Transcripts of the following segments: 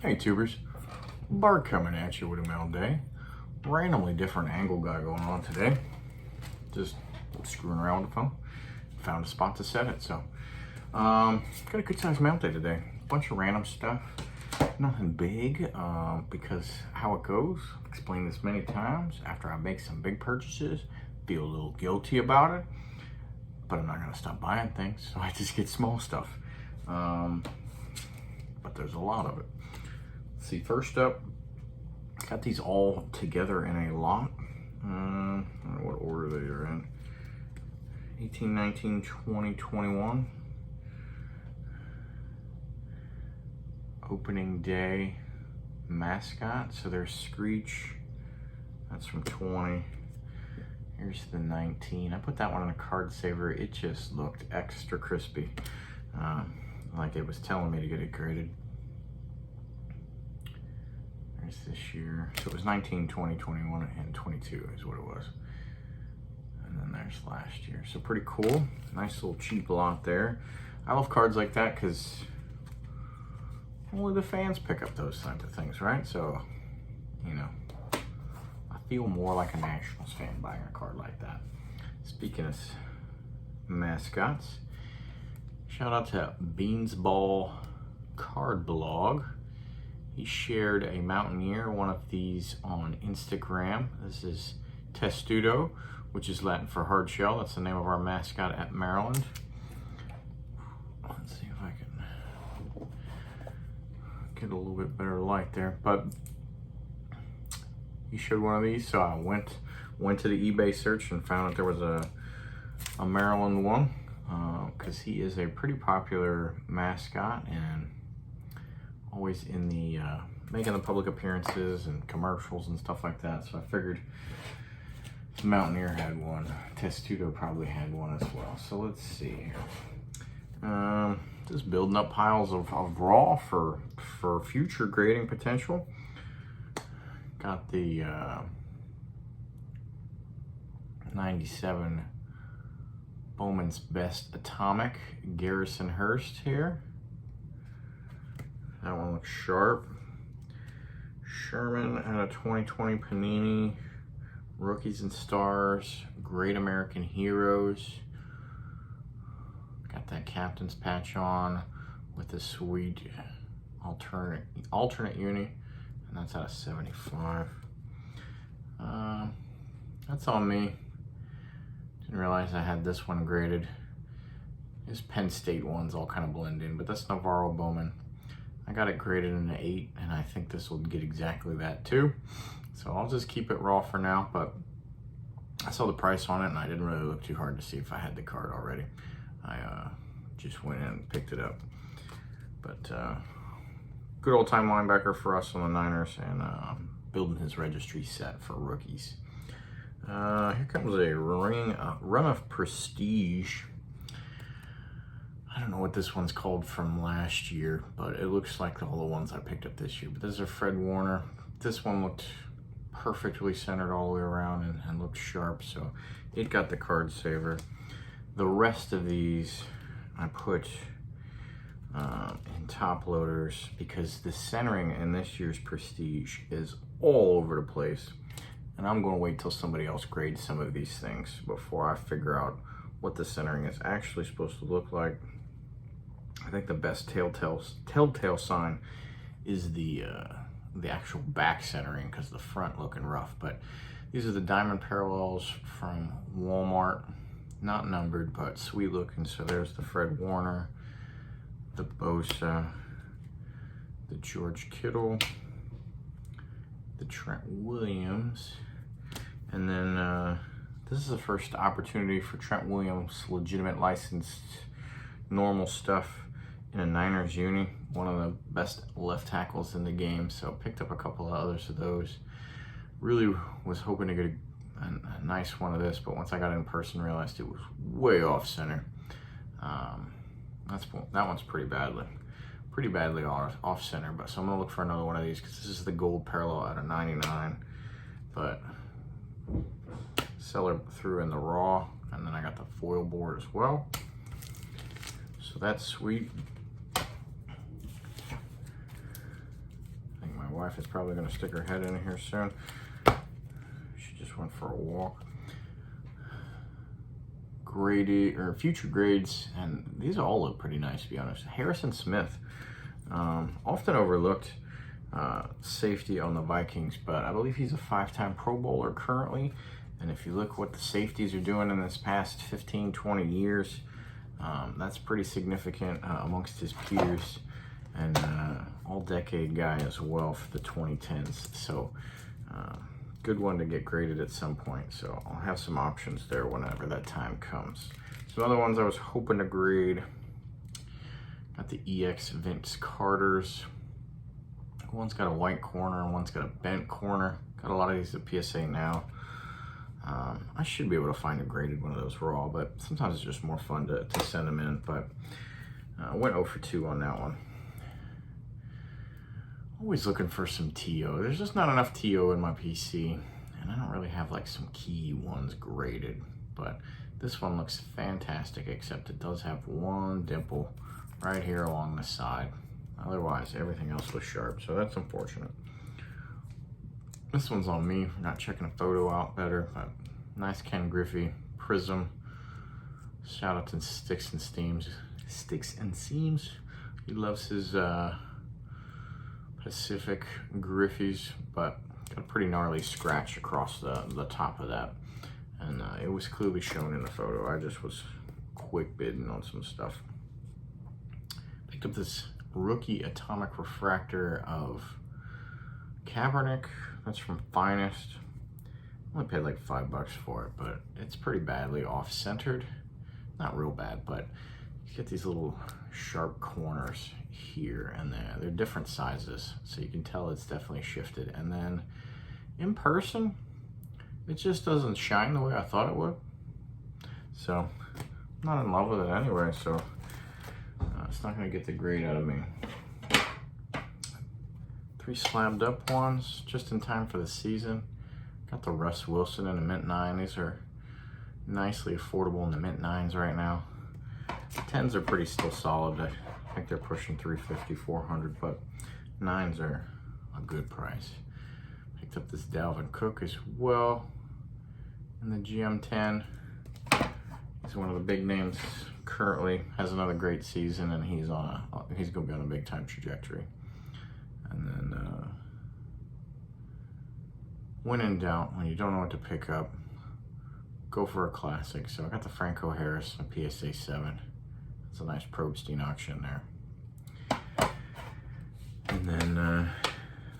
Hey tubers, Bart coming at you with a mail day. Randomly different angle guy going on today. Just screwing around with the phone. Found a spot to set it, so. Got a good sized mail day today. Bunch of random stuff. Nothing big, because how it goes, I've explained this many times. After I make some big purchases, feel a little guilty about it. But I'm not gonna stop buying things, so I just get small stuff. But there's a lot of it. Let's see, first up, got these all together in a lot. I don't know what order they are in. 18, 19, 20, 21. Opening day mascot. So there's Screech. That's from 20. Here's the 19. I put that one on a card saver. It just looked extra crispy. Like it was telling me to get it graded. There's this year. So it was 19, 20, 21, and 22 is what it was. And then there's last year. So pretty cool. Nice little cheap lot there. I love cards like that because only the fans pick up those type of things, right? So, you know, I feel more like a Nationals fan buying a card like that. Speaking of mascots, shout out to Beansball Card Blog. He shared a Mountaineer, one of these, on Instagram. This is Testudo, which is Latin for hard shell. That's the name of our mascot at Maryland. Let's see if I can get a little bit better light there. But he showed one of these, so I went to the eBay search and found that there was a Maryland one, because he is a pretty popular mascot and always in the making the public appearances and commercials and stuff like that. So I figured the Mountaineer had one. Testudo probably had one as well. So let's see here. Just building up piles of raw for future grading potential. Got the 97 Bowman's Best Atomic Garrison Hurst here. That one looks sharp. Sherman at a 2020 Panini. Rookies and Stars. Great American Heroes. Got that captain's patch on with the sweet alternate uni. And that's out of 75. That's on me. Didn't realize I had this one graded. These Penn State ones all kind of blend in, but that's NaVorro Bowman. I got it graded in an 8, and I think this will get exactly that too. So I'll just keep it raw for now, but I saw the price on it and I didn't really look too hard to see if I had the card already. I just went in and picked it up. But good old time linebacker for us on the Niners, and building his registry set for rookies. Here comes a run of Prestige. I don't know what this one's called from last year, but it looks like all the ones I picked up this year. But this is a Fred Warner. This one looked perfectly centered all the way around and looked sharp, so it got the card saver. The rest of these I put in top loaders because the centering in this year's Prestige is all over the place. And I'm going to wait till somebody else grades some of these things before I figure out what the centering is actually supposed to look like. I think the best telltale sign is the actual back centering, because the front looking rough. But these are the diamond parallels from Walmart, not numbered, but sweet looking. So there's the Fred Warner, the Bosa, the George Kittle, the Trent Williams, and then this is the first opportunity for Trent Williams, legitimate licensed normal stuff in a Niners uni. One of the best left tackles in the game, so picked up a couple of others of those. Really was hoping to get a nice one of this, but once I got it in person, realized it was way off center. That one's pretty badly off center, but so I'm gonna look for another one of these because this is the gold parallel out of 99. But seller threw in the raw, and then I got the foil board as well. So that's sweet. wife is probably going to stick her head in here soon. She just went for a walk. Graded, or future grades, and these all look pretty nice, to be honest. Harrison Smith, often overlooked safety on the Vikings, but I believe he's a 5-time Pro Bowler currently. And if you look what the safeties are doing in this past 15, 20 years, that's pretty significant amongst his peers, and all-decade guy as well for the 2010s. So good one to get graded at some point. So I'll have some options there whenever that time comes. Some other ones I was hoping to grade. Got the EX Vince Carters. One's got a white corner and one's got a bent corner. Got a lot of these at PSA now. I should be able to find a graded one of those raw, but sometimes it's just more fun to send them in. But I went 0 for 2 on that one. Always looking for some TO. There's just not enough TO in my PC, and I don't really have like some key ones graded. But this one looks fantastic, except it does have one dimple right here along the side. Otherwise, everything else looks sharp, so that's unfortunate. This one's on me for not checking a photo out better, but nice Ken Griffey Prism. Shout out to Sticks and Seams. He loves his Pacific Griffies, but got a pretty gnarly scratch across the top of that. And it was clearly shown in the photo. I just was quick bidding on some stuff. Picked up this rookie atomic refractor of Kaepernick. That's from Finest. Only paid like $5 for it, but it's pretty badly off-centered. Not real bad, but you get these little sharp corners here and there. They're different sizes, so you can tell it's definitely shifted. And then in person, it just doesn't shine the way I thought it would. So I'm not in love with it anyway, so it's not gonna get the grade out of me. 3 slabbed up ones, just in time for the season. Got the Russ Wilson in the Mint 9. These are nicely affordable in the Mint 9s right now. 10s are pretty still solid. I think they're pushing $350, $400, but 9s are a good price. Picked up this Dalvin Cook as well in the GM10. He's one of the big names currently, has another great season, and he's gonna be on a big time trajectory. And then when in doubt, when you don't know what to pick up, go for a classic. So I got the Franco Harris, a PSA 7. It's a nice Probstein auction there. And then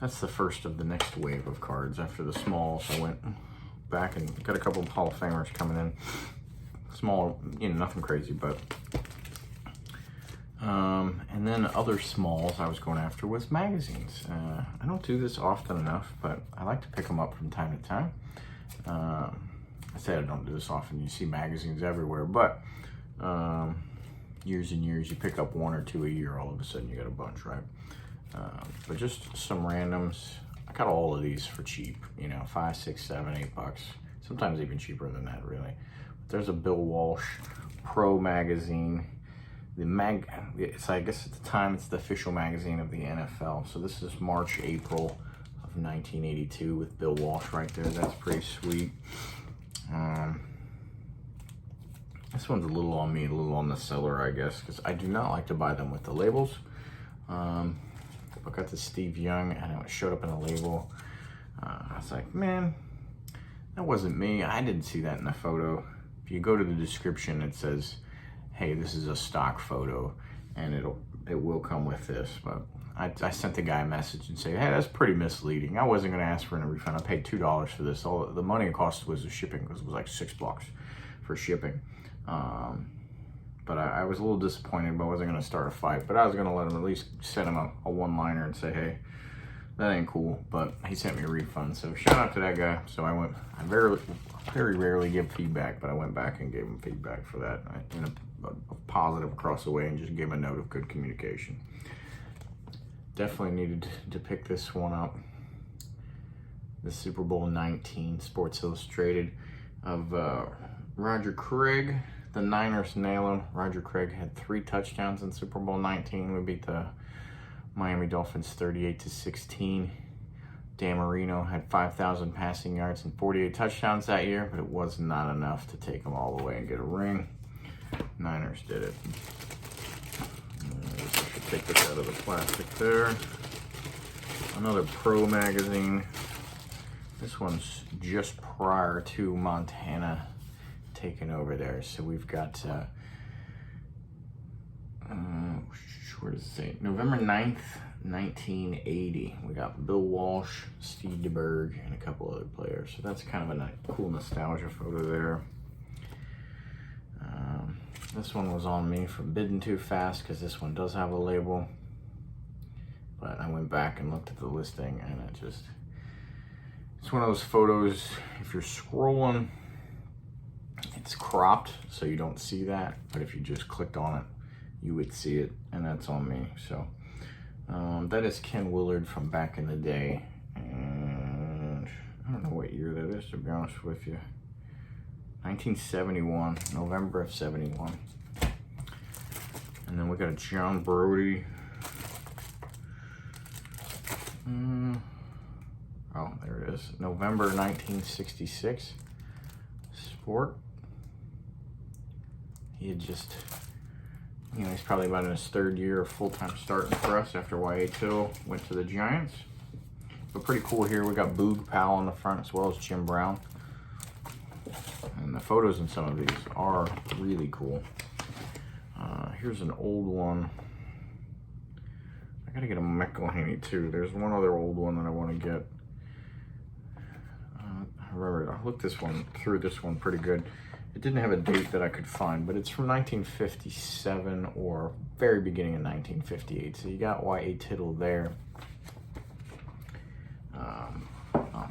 that's the first of the next wave of cards. After the smalls, I went back and got a couple of Hall of Famers coming in. Small, nothing crazy, but and then other smalls I was going after was magazines. I don't do this often enough, but I like to pick them up from time to time. I say I don't do this often. You see magazines everywhere, but years and years, you pick up 1 or 2 a year, all of a sudden you got a bunch, right? But just some randoms. I got all of these for cheap, $5, $6, $7, $8. Sometimes even cheaper than that, really. But there's a Bill Walsh Pro magazine. I guess at the time it's the official magazine of the NFL. So this is March, April of 1982 with Bill Walsh right there. That's pretty sweet. This one's a little on me, a little on the seller, I guess, because I do not like to buy them with the labels. I got the Steve Young, and it showed up in a label. I was like, man, that wasn't me. I didn't see that in the photo. If you go to the description, it says, hey, this is a stock photo, and it will come with this. But I sent the guy a message and say, hey, that's pretty misleading. I wasn't going to ask for a refund. I paid $2 for this. All the money it cost was the shipping, because it was like $6 for shipping. But I was a little disappointed, but I wasn't going to start a fight. But I was going to let him at least send him a one-liner and say, hey, that ain't cool. But he sent me a refund, so shout out to that guy. So I very rarely give feedback, but I went back and gave him feedback for that in a positive across the way, and just gave him a note of good communication. Definitely needed to pick this one up. The Super Bowl 19 Sports Illustrated of Roger Craig. The Niners nail him. Roger Craig had 3 touchdowns in Super Bowl 19. We beat the Miami Dolphins 38-16. Dan Marino had 5,000 passing yards and 48 touchdowns that year, but it was not enough to take him all the way and get a ring. Niners did it. I guess I should take this out of the plastic there. Another Pro magazine. This one's just prior to Montana taking over there. So we've got, where does it say? November 9th, 1980. We got Bill Walsh, Steve DeBerg, and a couple other players. So that's kind of a cool nostalgia photo there. This one was on me for bidding too fast because this one does have a label. But I went back and looked at the listing and it's one of those photos, if you're scrolling, it's cropped so you don't see that. But if you just clicked on it, you would see it, and that's on me. So that is Ken Willard from back in the day. And I don't know what year that is, to be honest with you. 1971, November of 71. And then we got a John Brody. Oh, there it is. November 1966. Sport. He had just, he's probably about in his third year of full-time starting for us after Y.A. Tittle went to the Giants. But pretty cool here. We got Boog Powell on the front as well as Jim Brown. And the photos in some of these are really cool. Here's an old one. I gotta get a McElhaney too. There's one other old one that I want to get. I remember I looked through this one pretty good. It didn't have a date that I could find, but it's from 1957 or very beginning of 1958. So you got Y.A. Tittle there.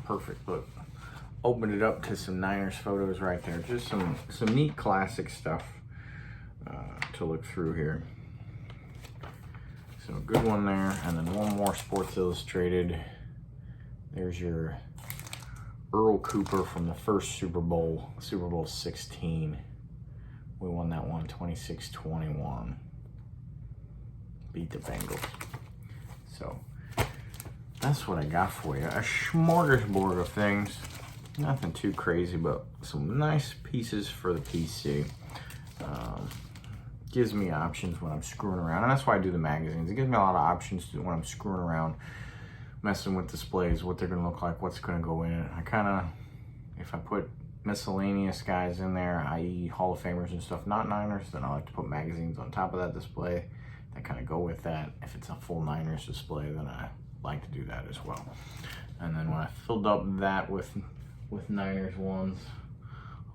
Perfect. Look, opened it up to some Niners photos right there. Just some neat classic stuff to look through here. So a good one there, and then one more Sports Illustrated. There's your Earl Cooper from the first Super Bowl, Super Bowl 16. We won that one 26-21. Beat the Bengals. So that's what I got for you. A smorgasbord of things. Nothing too crazy, but some nice pieces for the PC. Gives me options when I'm screwing around, and that's why I do the magazines. It gives me a lot of options when I'm screwing around, messing with displays, what they're gonna look like, what's gonna go in it. I kind of, if I put miscellaneous guys in there, i.e. Hall of Famers and stuff, not Niners, then I like to put magazines on top of that display that kind of go with that. If it's a full Niners display, then I like to do that as well. And then when I filled up that with Niners ones,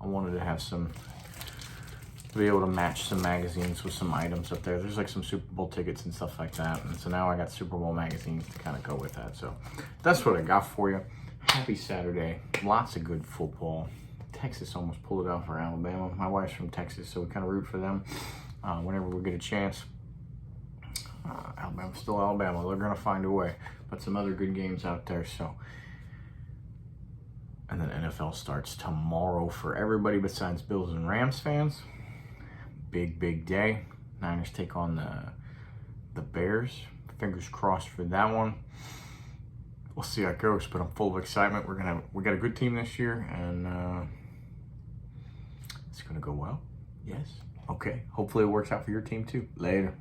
I wanted to have to be able to match some magazines with some items up there. There's like some Super Bowl tickets and stuff like that. And so now I got Super Bowl magazines to kind of go with that. So that's what I got for you. Happy Saturday. Lots of good football. Texas almost pulled it out for Alabama. My wife's from Texas, so we kind of root for them whenever we get a chance. Alabama's still Alabama. They're going to find a way. But some other good games out there. So, and then NFL starts tomorrow for everybody besides Bills and Rams fans. Big day. Niners take on the Bears. Fingers crossed for that one. We'll see how it goes, but I'm full of excitement. We got a good team this year, and it's gonna go well. Yes. Okay. Hopefully it works out for your team too. Later.